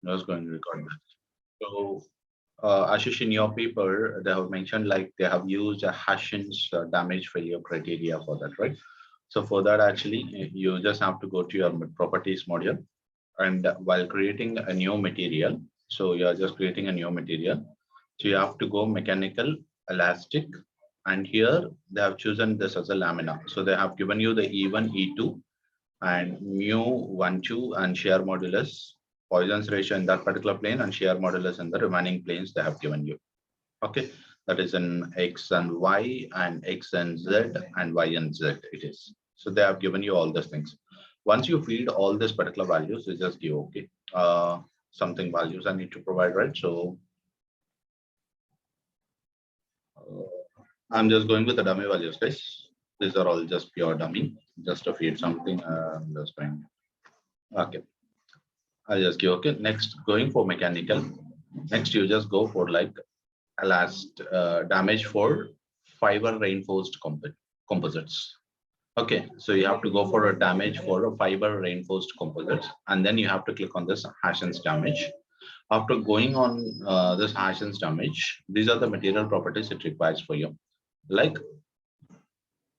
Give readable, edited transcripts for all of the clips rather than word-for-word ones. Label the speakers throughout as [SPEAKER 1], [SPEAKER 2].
[SPEAKER 1] I was going to record that. So, Ashish, in your paper, they have mentioned like they have used a Hashins damage failure criteria for that, right? So for that, actually, you just have to go to your properties module, and while creating a new material, so you are just creating a new material. So you have to go mechanical, elastic, and here they have chosen this as a lamina. So they have given you the E1, E2, and mu 1, 2, and shear modulus, Poisson's ratio in that particular plane, and shear modulus in the remaining planes they have given you. Okay, that is in X and Y, and X and Z, and Y and Z it is. So they have given you all these things. Once you feed all these particular values, you just give okay. Something values I need to provide, right? So I'm just going with the dummy values, guys. These are all just pure dummy, just to feed something. I'm just going. Okay, I'll just give okay. Next, going for mechanical. Next, you just go for like last damage for fiber reinforced composites. Okay, so you have to go for a damage for a fiber reinforced composites, and then you have to click on this Hashins damage. After going on this Hashins damage, these are the material properties it requires for you, like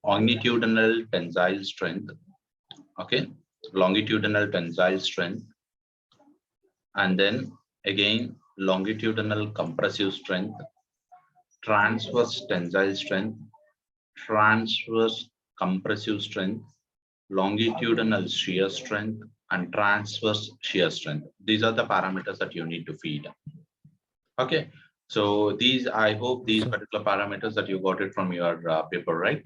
[SPEAKER 1] longitudinal tensile strength, okay, longitudinal tensile strength, and then again longitudinal compressive strength, transverse tensile strength, transverse compressive strength, longitudinal shear strength, and transverse shear strength. These are the parameters that you need to feed. Okay, so these, I hope these particular parameters that you got it from your paper, right?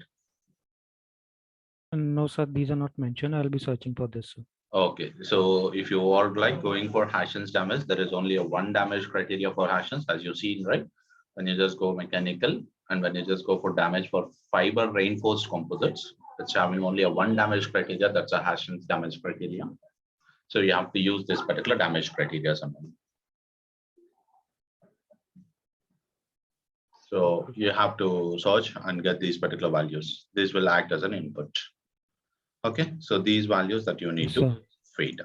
[SPEAKER 2] No, sir, these are not mentioned. I'll be searching for this, sir.
[SPEAKER 1] Okay, so if you are like going for Hashins damage, there is only a one damage criteria for Hashins, as you see, right? When you just go mechanical, and when you just go for damage for fiber reinforced composites, it's having only a one damage criteria. That's a Hashins damage criteria. So you have to use this particular damage criteria somehow. So you have to search and get these particular values. This will act as an input. Okay, so these values that you need to feed.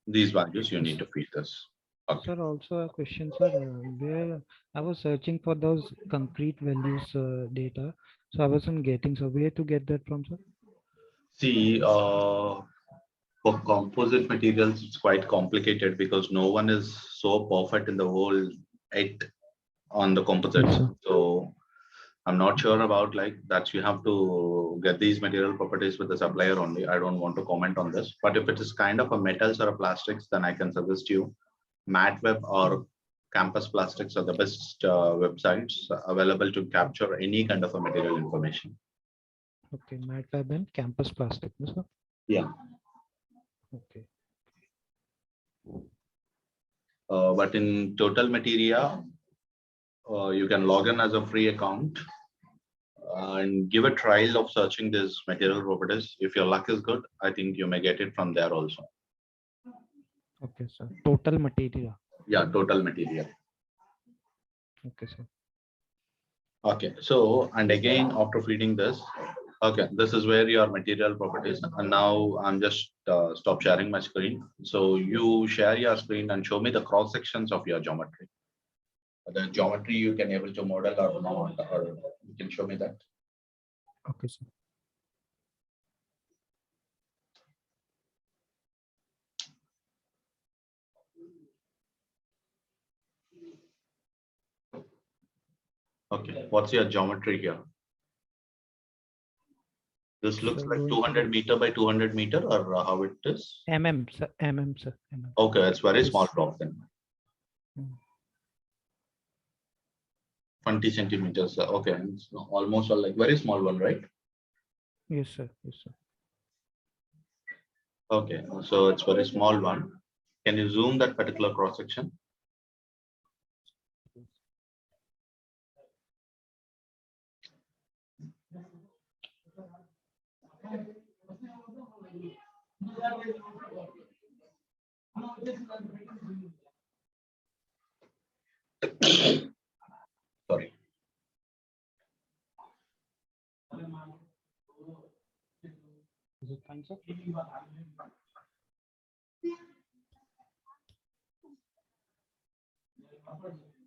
[SPEAKER 1] These values you need to feed this. Okay.
[SPEAKER 2] Sir, also a question, sir. Where I was searching for those concrete values data, so I wasn't getting. So where to get that from, sir?
[SPEAKER 1] See, for composite materials, it's quite complicated because no one is so perfect in the whole it on the composites.
[SPEAKER 2] Yes,
[SPEAKER 1] So I'm not sure about like that. You have to get these material properties with the supplier only. I don't want to comment on this. But if it is kind of a metals or a plastics, then I can suggest you MatWeb or Campus Plastics are the best websites available to capture any kind of a material information.
[SPEAKER 2] Okay, MATLAB and Campus Plastic, no, sir?
[SPEAKER 1] Yeah.
[SPEAKER 2] Okay.
[SPEAKER 1] But in Total Materia, you can log in as a free account and give a trial of searching this material properties. If your luck is good, I think you may get it from there also.
[SPEAKER 2] Okay, sir. Total Materia.
[SPEAKER 1] Yeah, Total Materia.
[SPEAKER 2] Okay, sir.
[SPEAKER 1] Okay, so and again after feeding this, okay, this is where your material properties. And now I'm just stop sharing my screen. So you share your screen and show me the cross sections of your geometry. The geometry you can able to model or not, or you can show me that.
[SPEAKER 2] Okay, sir.
[SPEAKER 1] Okay, what's your geometry here? This looks like 200 meter by 200 meter, or how it is?
[SPEAKER 2] Sir. Sir.
[SPEAKER 1] Okay, it's very small block then. 20 centimeters. Okay, it's almost like very small one, right?
[SPEAKER 2] Yes, sir. Yes, sir.
[SPEAKER 1] Okay, so it's very small one. Can you zoom that particular cross section? Sorry.
[SPEAKER 2] Is it fine, sir?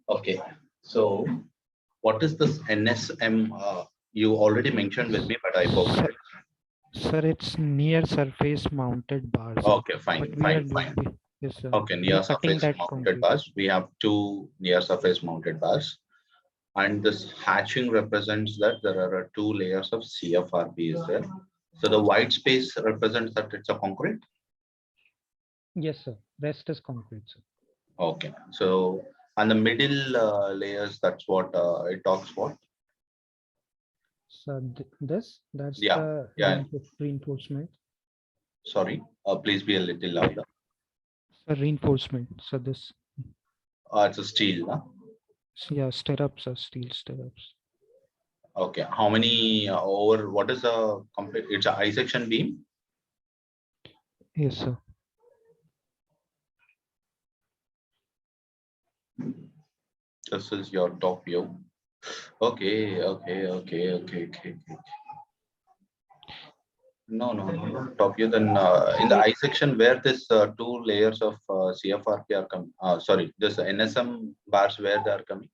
[SPEAKER 1] Okay. So what is this NSM? You already mentioned with me, but I forgot
[SPEAKER 2] Sir,
[SPEAKER 1] it.
[SPEAKER 2] sir, it's near surface mounted bar, sir.
[SPEAKER 1] Okay,
[SPEAKER 2] But
[SPEAKER 1] fine,
[SPEAKER 2] we are
[SPEAKER 1] fine, fine.
[SPEAKER 2] yes, sir.
[SPEAKER 1] Okay,
[SPEAKER 2] We are
[SPEAKER 1] near
[SPEAKER 2] cutting
[SPEAKER 1] surface
[SPEAKER 2] that
[SPEAKER 1] mounted
[SPEAKER 2] concrete.
[SPEAKER 1] bars. We have two near surface mounted bars. And this hatching represents that there are two layers of CFRP is there. So the white space represents that it's a concrete.
[SPEAKER 2] Yes, sir. Rest is concrete, sir.
[SPEAKER 1] Okay. So and the middle layers, that's what it talks what?
[SPEAKER 2] So that's
[SPEAKER 1] Yeah,
[SPEAKER 2] the
[SPEAKER 1] yeah.
[SPEAKER 2] reinforcement.
[SPEAKER 1] Sorry. Please be a little louder.
[SPEAKER 2] So reinforcement. So this,
[SPEAKER 1] It's a steel. Huh?
[SPEAKER 2] yeah, stirrups are steel stirrups.
[SPEAKER 1] Okay. How many over? What is the complete? It's a I section beam.
[SPEAKER 2] Yes, sir.
[SPEAKER 1] This is your top view. Okay. Okay. Okay. Okay. Okay. Okay. No, no, no, no. Top view. Then in the
[SPEAKER 2] See,
[SPEAKER 1] I section where this two layers of CFRP are coming. Sorry, this NSM bars where they are coming.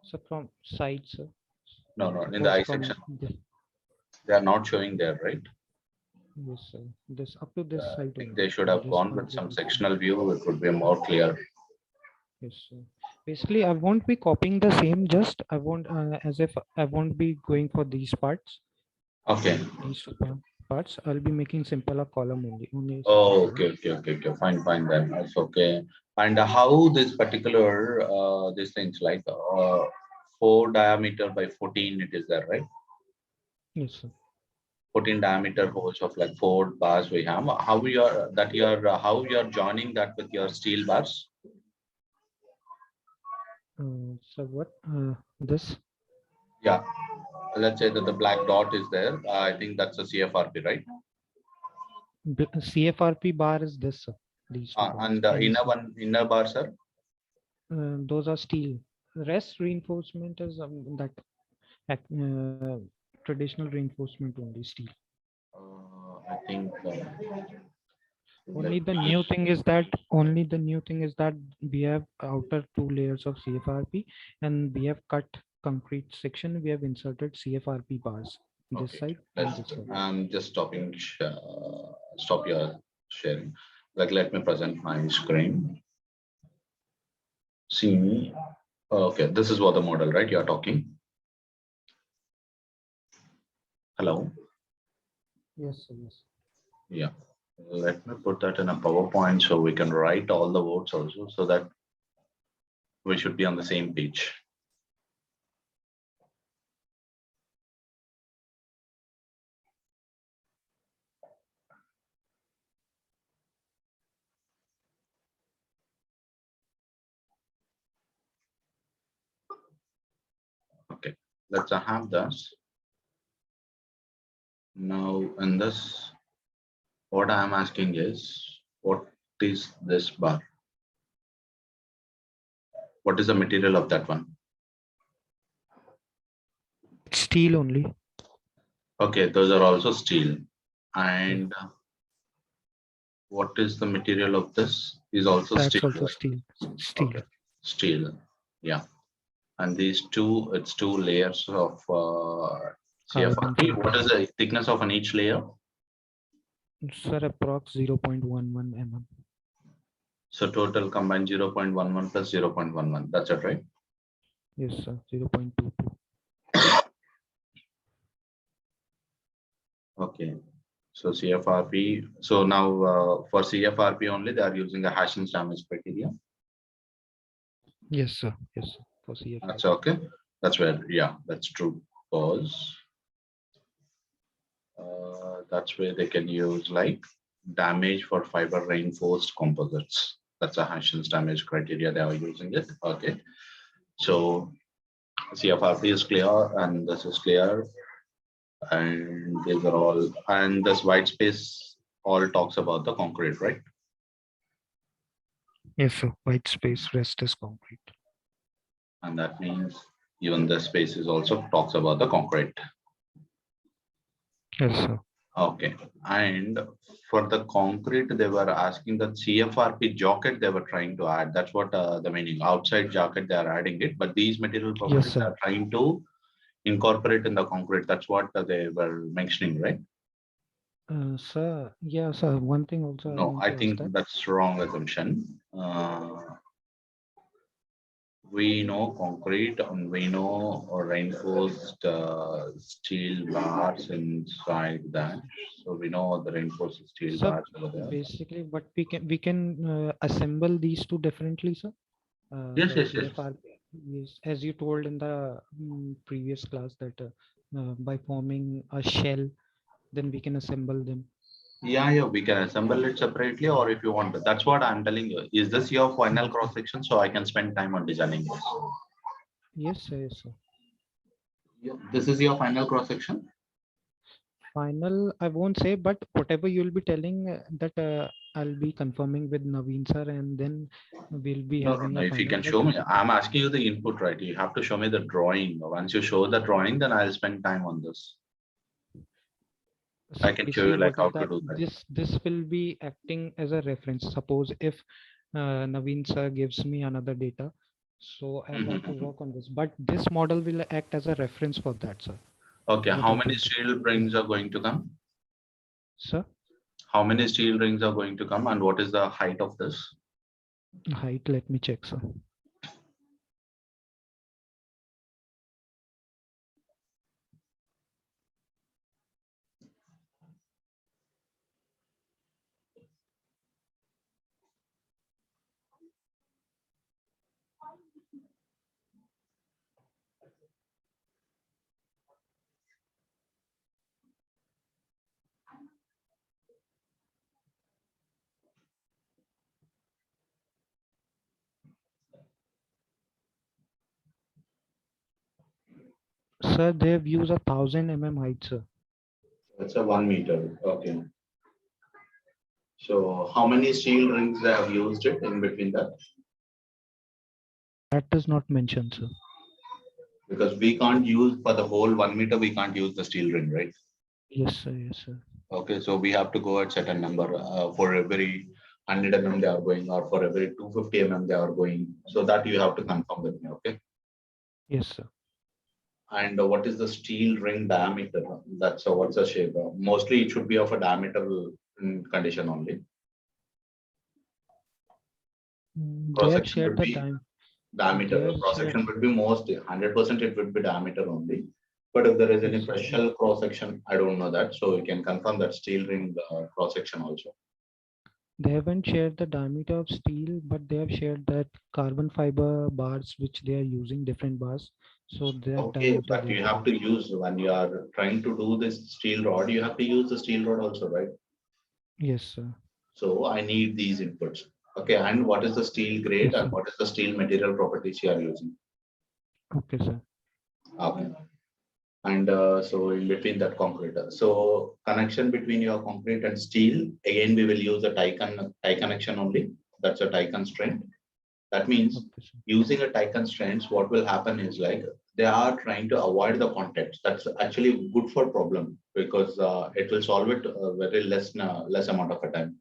[SPEAKER 2] so from side, sir.
[SPEAKER 1] No, no. In the
[SPEAKER 2] Suppose
[SPEAKER 1] I
[SPEAKER 2] from
[SPEAKER 1] section,
[SPEAKER 2] this,
[SPEAKER 1] they are not showing there, right?
[SPEAKER 2] yes, sir. This up to this
[SPEAKER 1] I
[SPEAKER 2] side
[SPEAKER 1] think
[SPEAKER 2] only.
[SPEAKER 1] they should
[SPEAKER 2] From
[SPEAKER 1] have
[SPEAKER 2] this
[SPEAKER 1] gone with
[SPEAKER 2] concrete
[SPEAKER 1] some
[SPEAKER 2] section.
[SPEAKER 1] sectional view. It would be more clear.
[SPEAKER 2] Yes, sir. Basically, I won't be copying the same. Just I won't as if I won't be going for these parts.
[SPEAKER 1] Okay.
[SPEAKER 2] These two parts. I'll be making simple a column only. Only a simple
[SPEAKER 1] Oh,
[SPEAKER 2] column.
[SPEAKER 1] okay, okay, okay, okay. Fine, fine then. That's okay. And how this particular these things like 4 diameter by 14 it is there, right?
[SPEAKER 2] Yes, sir.
[SPEAKER 1] 14 diameter holes of like 4 bars we have. How you are that you are how you are joining that with your steel bars?
[SPEAKER 2] So what? This
[SPEAKER 1] Yeah. Let's say that the black dot is there. I think that's a CFRP, right?
[SPEAKER 2] CFRP bar is this, sir. These two bars.
[SPEAKER 1] And the inner
[SPEAKER 2] NSM.
[SPEAKER 1] one, inner bars are.
[SPEAKER 2] Those are steel. Rest reinforcement is that traditional reinforcement only steel.
[SPEAKER 1] I think. Let
[SPEAKER 2] Only the
[SPEAKER 1] me.
[SPEAKER 2] new thing is that we have outer two layers of CFRP and we have cut concrete section. We have inserted CFRP bars this
[SPEAKER 1] Okay.
[SPEAKER 2] side and
[SPEAKER 1] Let's.
[SPEAKER 2] this side.
[SPEAKER 1] I'm just stopping. Stop your sharing. Like, let me present my screen. See me. Okay. This is what the model, right? You're talking. Hello.
[SPEAKER 2] Yes, sir, yes.
[SPEAKER 1] Yeah. Let me put that in a PowerPoint so we can write all the words also so that we should be on the same page. Okay. Let's have this. Now, in this, what I'm asking is, what is this bar? What is the material of that one?
[SPEAKER 2] Steel only.
[SPEAKER 1] Okay, those are also steel.
[SPEAKER 2] Yes.
[SPEAKER 1] And what is the material of this? Is also
[SPEAKER 2] That's
[SPEAKER 1] steel,
[SPEAKER 2] also
[SPEAKER 1] right?
[SPEAKER 2] steel. Steel.
[SPEAKER 1] Okay, steel. Yeah. And these two, it's two layers of
[SPEAKER 2] Carbon
[SPEAKER 1] CFRP.
[SPEAKER 2] fiber.
[SPEAKER 1] What is the thickness of an each layer?
[SPEAKER 2] Sir, approx 0.11 mm.
[SPEAKER 1] So total combined 0.11 plus 0.11. That's it, right?
[SPEAKER 2] Yes, sir. 0.22.
[SPEAKER 1] Okay. So CFRP. So now for CFRP only, they are using a Hashing's damage criteria.
[SPEAKER 2] Yes, sir. Yes, sir. For
[SPEAKER 1] That's
[SPEAKER 2] CFRP.
[SPEAKER 1] okay. That's where, yeah, that's true. Because that's where they can use like damage for fiber reinforced composites. That's a Hashing's damage criteria they are using it. Okay. So CFRP is clear and this is clear. And these are all, and this white space all talks about the concrete, right?
[SPEAKER 2] Yes, sir. White space, rest is concrete.
[SPEAKER 1] And that means even the space is also talks about the concrete.
[SPEAKER 2] Yes, sir.
[SPEAKER 1] Okay. And for the concrete, they were asking the CFRP jacket they were trying to add. That's what the meaning. Outside jacket, they are adding it. But these material
[SPEAKER 2] Yes,
[SPEAKER 1] properties
[SPEAKER 2] sir.
[SPEAKER 1] are trying to incorporate in the concrete. That's what they were mentioning, right?
[SPEAKER 2] Sir, yeah, sir. One thing also I
[SPEAKER 1] No,
[SPEAKER 2] want
[SPEAKER 1] I
[SPEAKER 2] to ask
[SPEAKER 1] think
[SPEAKER 2] that.
[SPEAKER 1] that's wrong assumption. We know concrete and we know reinforced steel bars inside that. So we know the reinforced steel
[SPEAKER 2] Sir,
[SPEAKER 1] bars over there.
[SPEAKER 2] basically, what we can assemble these two differently, sir.
[SPEAKER 1] Yes,
[SPEAKER 2] The
[SPEAKER 1] yes, yes.
[SPEAKER 2] CFRP is, as you told in the previous class, that by forming a shell, then we can assemble them.
[SPEAKER 1] Yeah, yeah, we can assemble it separately or if you want. That's what I'm telling you. Is this your final
[SPEAKER 2] Okay.
[SPEAKER 1] cross section so I can spend time on designing this?
[SPEAKER 2] Yes, sir. Yes, sir.
[SPEAKER 1] Yeah. This is your final cross section?
[SPEAKER 2] Final, I won't say, but whatever you'll be telling, that I'll be confirming with Naveen sir, and then we'll be
[SPEAKER 1] No, no,
[SPEAKER 2] having
[SPEAKER 1] no.
[SPEAKER 2] a
[SPEAKER 1] If you
[SPEAKER 2] final.
[SPEAKER 1] can
[SPEAKER 2] But
[SPEAKER 1] show me, I'm asking you the input, right? You have to show me the drawing. Once you show the drawing, then I'll spend time on this. I can show
[SPEAKER 2] see,
[SPEAKER 1] you like
[SPEAKER 2] what
[SPEAKER 1] how
[SPEAKER 2] is
[SPEAKER 1] to
[SPEAKER 2] that?
[SPEAKER 1] do that.
[SPEAKER 2] This will be acting as a reference. Suppose if Naveen sir gives me another data, so I'll have to
[SPEAKER 1] Mhm.
[SPEAKER 2] work on this. But this model will act as a reference for that, sir.
[SPEAKER 1] Okay,
[SPEAKER 2] What
[SPEAKER 1] how
[SPEAKER 2] it
[SPEAKER 1] many
[SPEAKER 2] will do.
[SPEAKER 1] steel rings are going to come?
[SPEAKER 2] Sir,
[SPEAKER 1] How many steel rings are going to come and what is the height of this?
[SPEAKER 2] height. Let me check, sir. Sir, they have used 1,000 mm height, sir.
[SPEAKER 1] It's a 1 meter. Okay. So how many steel rings they have used it in between that?
[SPEAKER 2] That does not mention, sir.
[SPEAKER 1] Because we can't use for the whole 1 meter, we can't use the steel ring, right?
[SPEAKER 2] Yes, sir. Yes, sir.
[SPEAKER 1] Okay, so we have to go at certain number for every 100 they are going or for every 250 they are going. So that you have to confirm with me, okay?
[SPEAKER 2] Yes, sir.
[SPEAKER 1] And what is the steel ring diameter? That's what's the shape? Mostly it should be of a diameter condition only.
[SPEAKER 2] They
[SPEAKER 1] Cross
[SPEAKER 2] have
[SPEAKER 1] section
[SPEAKER 2] shared
[SPEAKER 1] would
[SPEAKER 2] the
[SPEAKER 1] be
[SPEAKER 2] time.
[SPEAKER 1] diameter.
[SPEAKER 2] They have
[SPEAKER 1] Cross
[SPEAKER 2] shared.
[SPEAKER 1] section would be most 100% it would be diameter only. But if there is any
[SPEAKER 2] Yes, sir.
[SPEAKER 1] special cross section, I don't know that. So you can confirm that steel ring cross section also.
[SPEAKER 2] They haven't shared the diameter of steel, but they have shared that carbon fiber bars which they are using, different bars. So that
[SPEAKER 1] Okay,
[SPEAKER 2] diameter
[SPEAKER 1] but
[SPEAKER 2] they
[SPEAKER 1] you
[SPEAKER 2] have
[SPEAKER 1] have
[SPEAKER 2] shared.
[SPEAKER 1] to use when you are trying to do this steel rod, you have to use the steel rod also, right?
[SPEAKER 2] Yes, sir.
[SPEAKER 1] So I need these inputs. Okay, and what is the steel grade
[SPEAKER 2] Yes,
[SPEAKER 1] and
[SPEAKER 2] sir.
[SPEAKER 1] what is the steel material properties you are using?
[SPEAKER 2] Okay, sir.
[SPEAKER 1] Okay. And so in between that concrete. So connection between your concrete and steel, again, we will use a tie connection only. That's a tie constraint. That means
[SPEAKER 2] Okay, sir.
[SPEAKER 1] using a tie constraints, what will happen is like they are trying to avoid the context. That's actually good for problem because it will solve it very less amount of a time.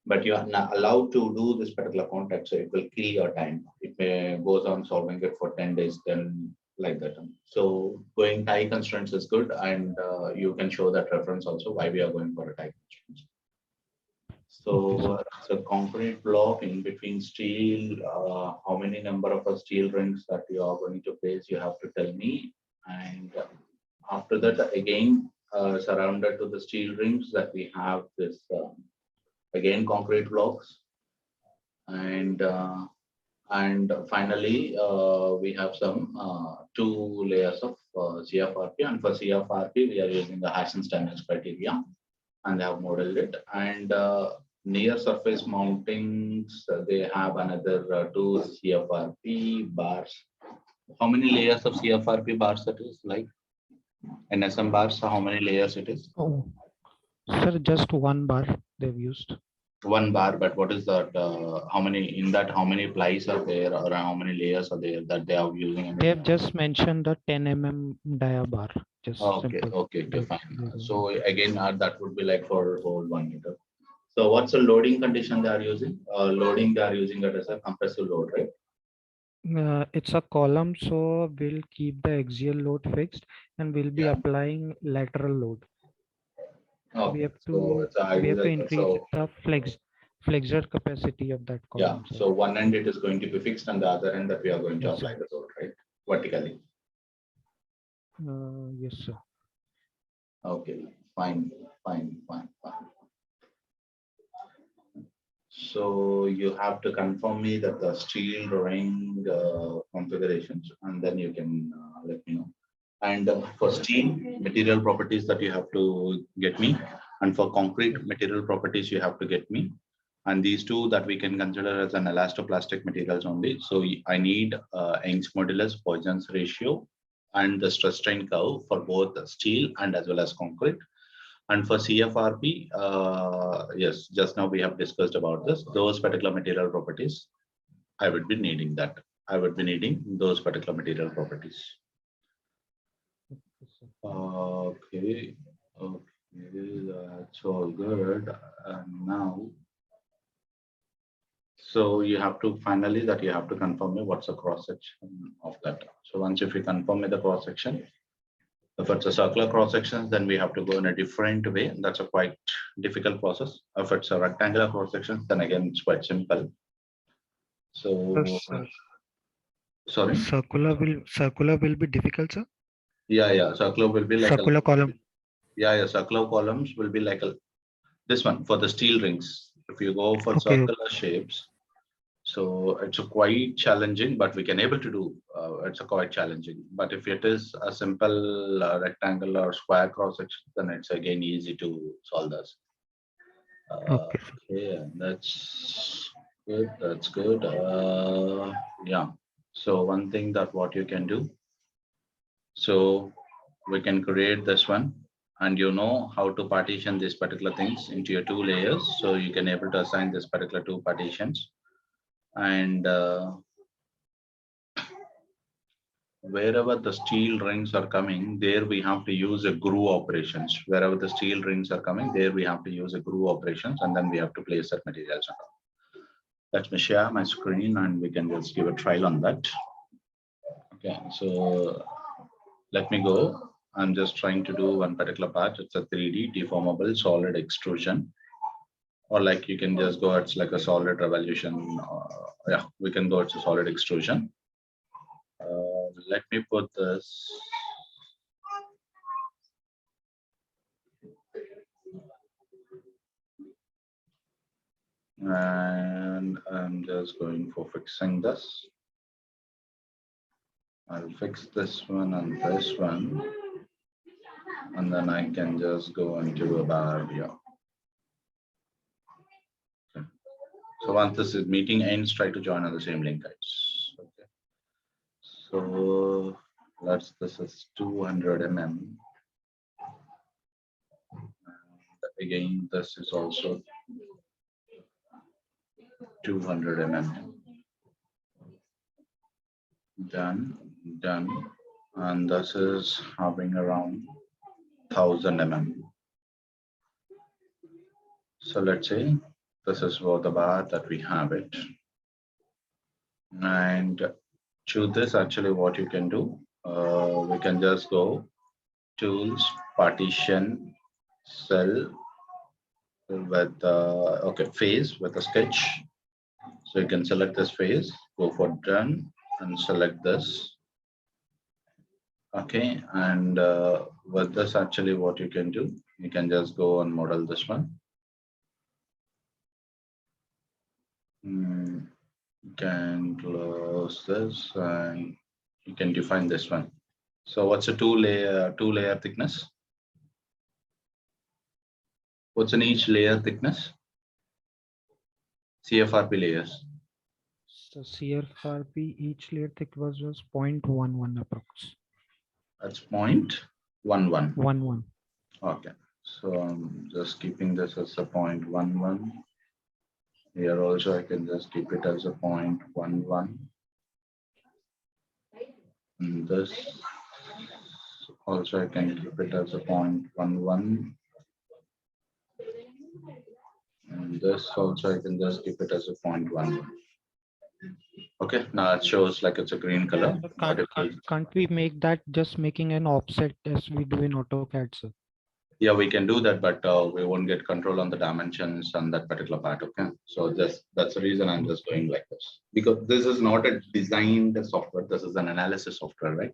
[SPEAKER 1] But you are not allowed to do this particular context, so it will kill your time. It may goes on solving it for 10 days, then like that. So going tie constraints is good, and you can show that reference also why we are going for a tie constraints.
[SPEAKER 2] Okay, sir.
[SPEAKER 1] So it's a concrete block in between steel. How many number of steel rings that you are going to place, you have to tell me. And after that, again, surrounded to the steel rings that we have this again concrete blocks. And finally, we have some two layers of CFRP. And for CFRP, we are using the Hassan standards criteria and they have modeled it. And near surface mountings, they have another two CFRP bars. How many layers of CFRP bars it is? Like NSM bars, how many layers it is?
[SPEAKER 2] Oh, sir, just one bar they've used.
[SPEAKER 1] One bar, but what is that? How many in that? How many plies are there, or how many layers are there that they are using in
[SPEAKER 2] They
[SPEAKER 1] it?
[SPEAKER 2] have just mentioned the 10 dia bar, just
[SPEAKER 1] Okay,
[SPEAKER 2] simple.
[SPEAKER 1] okay,
[SPEAKER 2] That's
[SPEAKER 1] fine.
[SPEAKER 2] it.
[SPEAKER 1] So again, that would be like for whole 1 meter. So what's the loading condition they are using? Loading they are using it as a compressive load, right?
[SPEAKER 2] It's a column, so we'll keep the axial load fixed and we'll be
[SPEAKER 1] Yeah.
[SPEAKER 2] applying lateral load. We
[SPEAKER 1] Okay.
[SPEAKER 2] have
[SPEAKER 1] So
[SPEAKER 2] to
[SPEAKER 1] it's a
[SPEAKER 2] we
[SPEAKER 1] ideal.
[SPEAKER 2] have to increase
[SPEAKER 1] So
[SPEAKER 2] the flexure capacity of that
[SPEAKER 1] yeah.
[SPEAKER 2] column, sir.
[SPEAKER 1] So one end it is going to be fixed, and the other end that we are going to
[SPEAKER 2] Yes, sir.
[SPEAKER 1] apply the load, right? Vertically.
[SPEAKER 2] Yes, sir.
[SPEAKER 1] Okay. Fine. Fine. Fine. Fine. So you have to confirm me that the steel ring configurations, and then you can let me know. And for steel material properties that you have to get me, and for concrete
[SPEAKER 2] Okay.
[SPEAKER 1] material properties you have to get me. And these two that we can consider as an elastoplastic materials only. So I need Young's modulus, Poisson's ratio, and the stress strain curve for both steel and as well as concrete. And for CFRP, yes, just now we have discussed about this, those particular material properties. I would be needing that. I would be needing those particular material properties.
[SPEAKER 2] Yes, sir.
[SPEAKER 1] Okay, okay, that's all good. And now, so you have to finally that you have to confirm me what's the cross section of that. So once if you confirm me the cross section, if it's a circular cross section, then we have to go in a different way. That's a quite difficult process. If it's a rectangular cross section, then again it's quite simple. So
[SPEAKER 2] Sir,
[SPEAKER 1] sorry,
[SPEAKER 2] circular will be difficult, sir.
[SPEAKER 1] yeah, circular will be like a
[SPEAKER 2] Circular column.
[SPEAKER 1] yeah, circular columns will be like a this one for the steel rings. If you go for
[SPEAKER 2] Okay.
[SPEAKER 1] circular shapes, so it's a quite challenging, but we can able to do. It's a quite challenging. But if it is a simple rectangle or square cross section, then it's again easy to solve this.
[SPEAKER 2] Okay, sir.
[SPEAKER 1] Okay, that's good. That's good. Yeah. So one thing that what you can do, so we can create this one, and you know how to partition these particular things into your two layers. So you can able to assign this particular two partitions, and wherever the steel rings are coming, there we have to use a groove operations. Wherever the steel rings are coming, there we have to use a groove operations, and then we have to place that materials on top. Let me share my screen and we can just give a trial on that. Okay, so let me go. I'm just trying to do one particular part. It's a 3D deformable solid extrusion, or like you can just go, it's like a solid revolution. Yeah, we can go, it's a solid extrusion. Let me put this. And I'm just going for fixing this. I'll fix this one and this one, and then I can just go into a bar here. Okay. So once this is meeting ends, try to join on the same link, guys. Okay. So this is 200 mm. And again, this is also 200 mm. Done, done. And this is having around 1000 mm. So let's say this is for the bar that we have it. And to this, actually, what you can do, we can just go tools, partition, cell with okay, phase with a sketch. So you can select this phase, go for done, and select this. Okay, and with this, actually, what you can do, you can just go and model this one. You can close this, and you can define this one. So what's a two layer thickness? What's in each layer thickness? CFRP layers.
[SPEAKER 2] So CFRP each layer thick was just 0.11 approx.
[SPEAKER 1] That's 0.11.
[SPEAKER 2] 11.
[SPEAKER 1] Okay. So I'm just keeping this as a 0.11. Here also I can just keep it as a 0.11. And this also I can keep it as a 0.11. And this also I can just keep it as a 0.11. Okay, now it shows like it's a green color,
[SPEAKER 2] So
[SPEAKER 1] but if
[SPEAKER 2] can't we make that just making an offset as we do in AutoCAD, sir?
[SPEAKER 1] yeah, we can do that, but we won't get control on the dimensions on that particular part. Okay, so that's the reason I'm just doing like this, because this is not a designed software. This is an analysis software, right?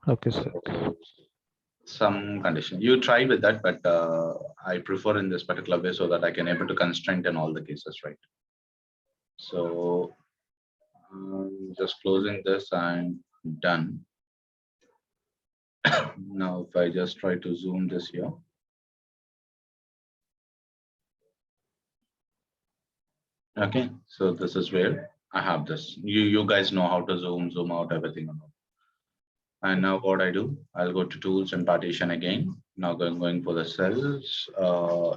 [SPEAKER 2] Okay,
[SPEAKER 1] So
[SPEAKER 2] sir.
[SPEAKER 1] some condition you try with that, but I prefer in this particular way so that I can able to constraint in all the cases, right? So just closing this, I'm done. Now, if I just try to zoom this here. Okay, so this is where I have this. You guys know how to zoom out everything. And now what I do, I'll go to tools and partition again. Now going for the cells,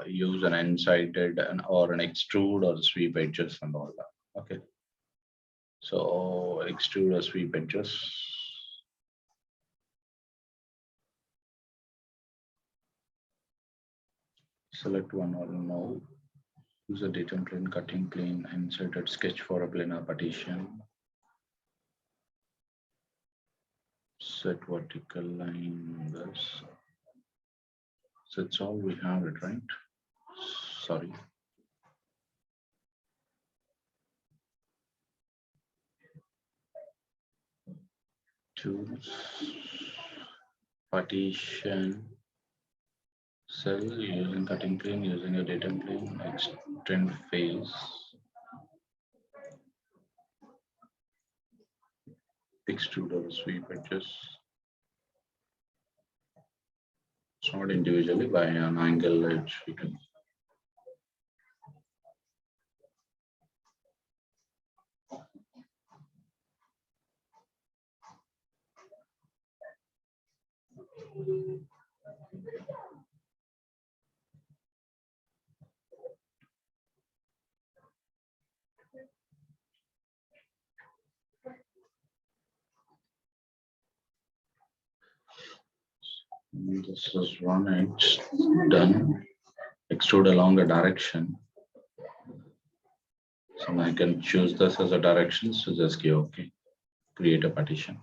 [SPEAKER 1] use an insighted or an extrude or sweep edges and all that. Okay. So extrude or sweep edges. Select one or no. Use a datum plane, cutting plane, inserted sketch for a planar partition. Set vertical line this. So it's all we have it, right? Sorry. Tools, partition, cell using cutting plane, using a datum plane, extend face, extrude or sweep edges. It's not individually by an angle edge. You can. This is one edge done. Extrude along a direction. So I can choose this as a direction. So just give OK. Create a partition.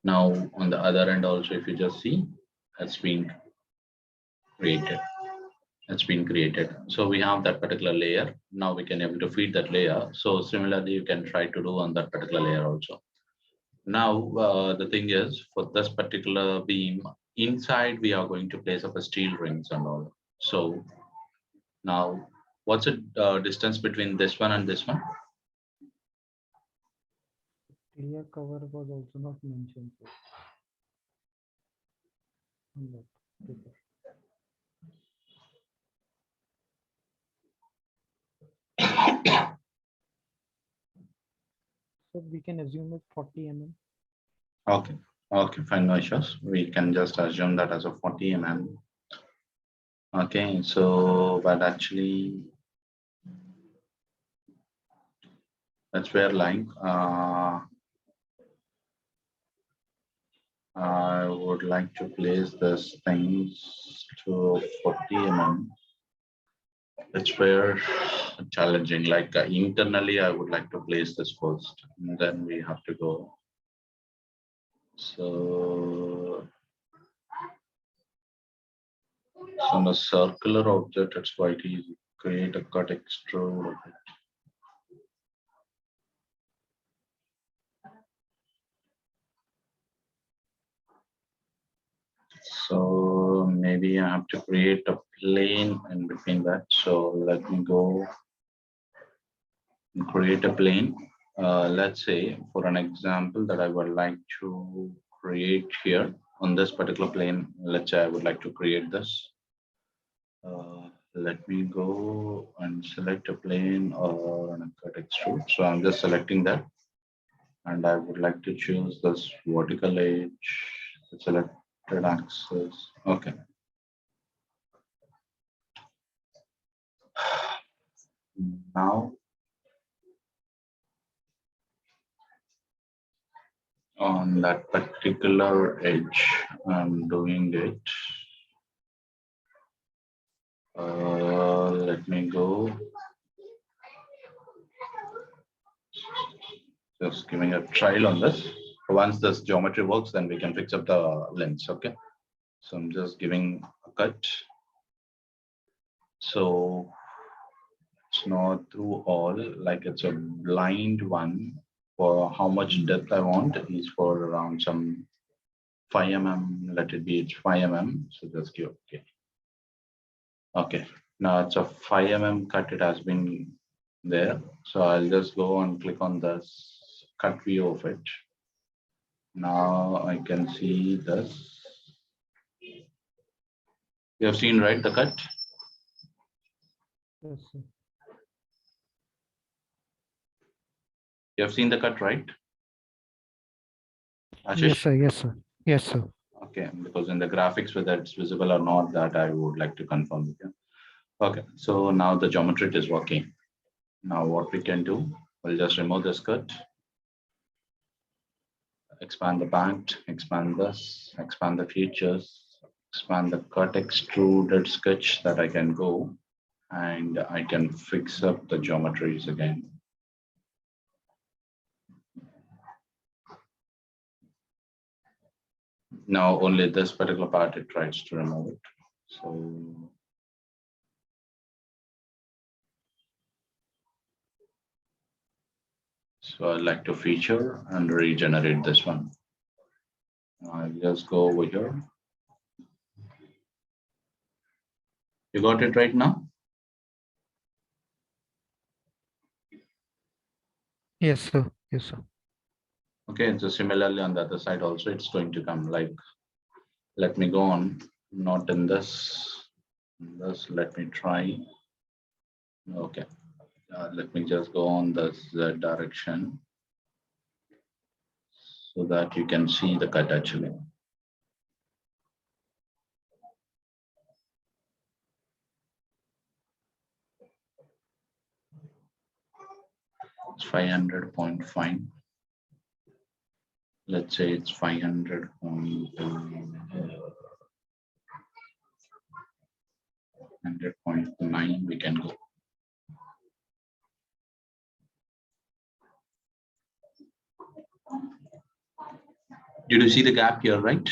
[SPEAKER 1] Now on the other end also, if you just see, it's been created. It's been created. So we have that particular layer. Now we can able to feed that layer. So similarly, you can try to do on that particular layer also. Now the thing is, for this particular beam, inside we are going to place up a steel rings and all. So now, what's the distance between this one and this one?
[SPEAKER 2] Clear cover was also not mentioned, sir. On that paper. So we can assume it's 40 mm.
[SPEAKER 1] Okay. Okay, fine, no issues. We can just assume that as a 40 mm. Okay, so but actually that's where like I would like to place this things to 40 mm. It's where challenging. Like internally, I would like to place this first, and then we have to go. So on a circular object, it's quite easy. Create a cut extrude of it. So maybe I have to create a plane in between that. So let me go and create a plane. Let's say for an example that I would like to create here on this particular plane. Let's say I would like to create this. Let me go and select a plane or a cut extrude. So I'm just selecting that. And I would like to choose this vertical edge, the selected axis. Okay. Now on that particular edge, I'm doing it. Let me go. Just giving a trial on this. Once this geometry works, then we can fix up the lens. Okay. So I'm just giving a cut. So it's not through all, like it's a blind one. For how much depth I want is for around some 5 mm. Let it be it's 5 mm. So just give okay. Okay. Now it's a 5 mm cut. It has been there. So I'll just go and click on this cut view of it. Now I can see this. You have seen, right, the cut?
[SPEAKER 2] Yes, sir.
[SPEAKER 1] You have seen the cut, right? Ashish?
[SPEAKER 2] Yes, sir. Yes, sir. Yes, sir.
[SPEAKER 1] Okay, because in the graphics, whether it's visible or not, that I would like to confirm with you. Okay, so now the geometry is working. Now what we can do, we'll just remove this cut, expand the back, expand this, expand the features, expand the cut extruded sketch that I can go, and I can fix up the geometries again. Now only this particular part it tries to remove it. So I'd like to feature and regenerate this one. I'll just go over here. You got it right now?
[SPEAKER 2] Yes, sir. Yes, sir.
[SPEAKER 1] Okay, so similarly on the other side also it's going to come like, let me go on, not in this, let me try. Okay, let me just go on the Z direction so that you can see the cut actually. It's 500.5. Let's say it's 500.9, we can go. Did you see the gap here, right?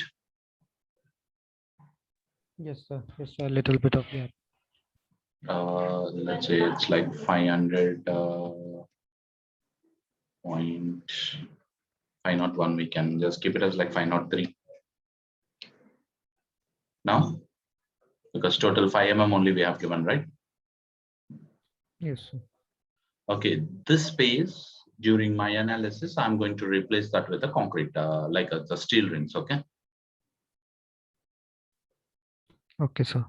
[SPEAKER 2] Yes, sir. Yes, sir. A little bit of gap.
[SPEAKER 1] Let's say it's like 500 point 501. We can just keep it as like 503 now, because total 5 mm only we have given, right?
[SPEAKER 2] Yes, sir.
[SPEAKER 1] Okay, this space during my analysis, I'm going to replace that with a concrete, like the steel rings. Okay.
[SPEAKER 2] Okay, sir.